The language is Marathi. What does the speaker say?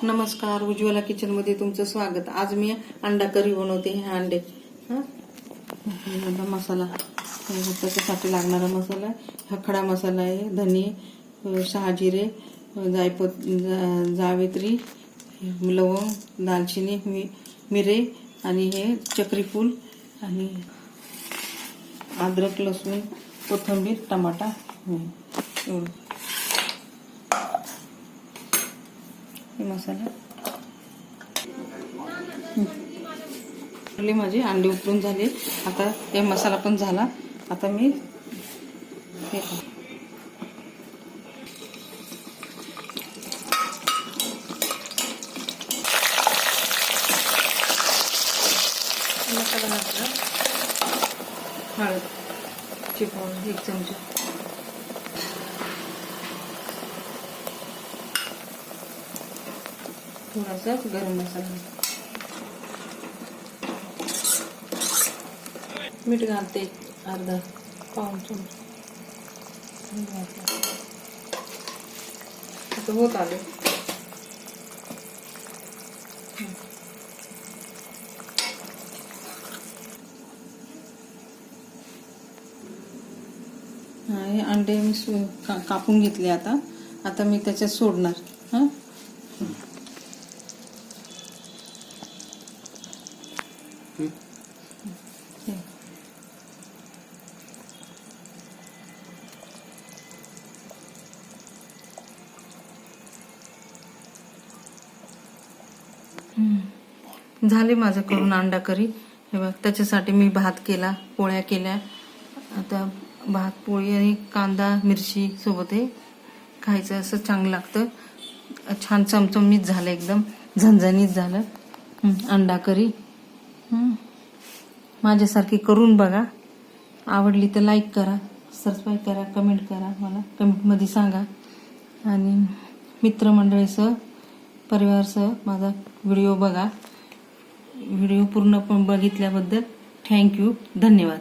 नमस्कार, उज्ज्वला किचन मध्ये तुमचं स्वागत। आज मी अंडा करी बनवते। हे अंडे मसाला त्याच्यासाठी लागणारा मसाला हा खडा मसाला आहे। धने, शहाजिरे, जावित्री, लवंग, दालचिनी, मिरे आणि हे चक्रीफूल आणि अद्रक, लसूण, कोथिंबीर, टमाटा एवढं मसाला। माझे अंडे उकडून झाले। आता हे मसाला पण झाला। आता मी हे मसाला घातला, हळद चिपवून 1 चमचा, थोडासा गरम मसाला, मीठ घालते अर्धा पाऊण चमचा। आता होत आले। हे अंडे मी कापून घेतले। आता मी त्याच्यात सोडणार। झाले माझं करून अंडा करी। हे बघ, त्याच्यासाठी मी भात केला, पोळ्या केल्या। आता भात, पोळी आणि कांदा मिरची सोबत हे खायचं, असं चांगलं लागतं। छान चमचमीत झालं, एकदम झणझणीत झालं अंडा करी। माझ्यासारखी करून बघा। आवडली तर लाईक करा, सबस्क्राईब करा, कमेंट करा, मला कमेंटमध्ये सांगा। आणि मित्रमंडळीसह, परिवारासह माझा व्हिडिओ बघा। व्हिडिओ पूर्ण बघितल्याबद्दल थँक्यू, धन्यवाद।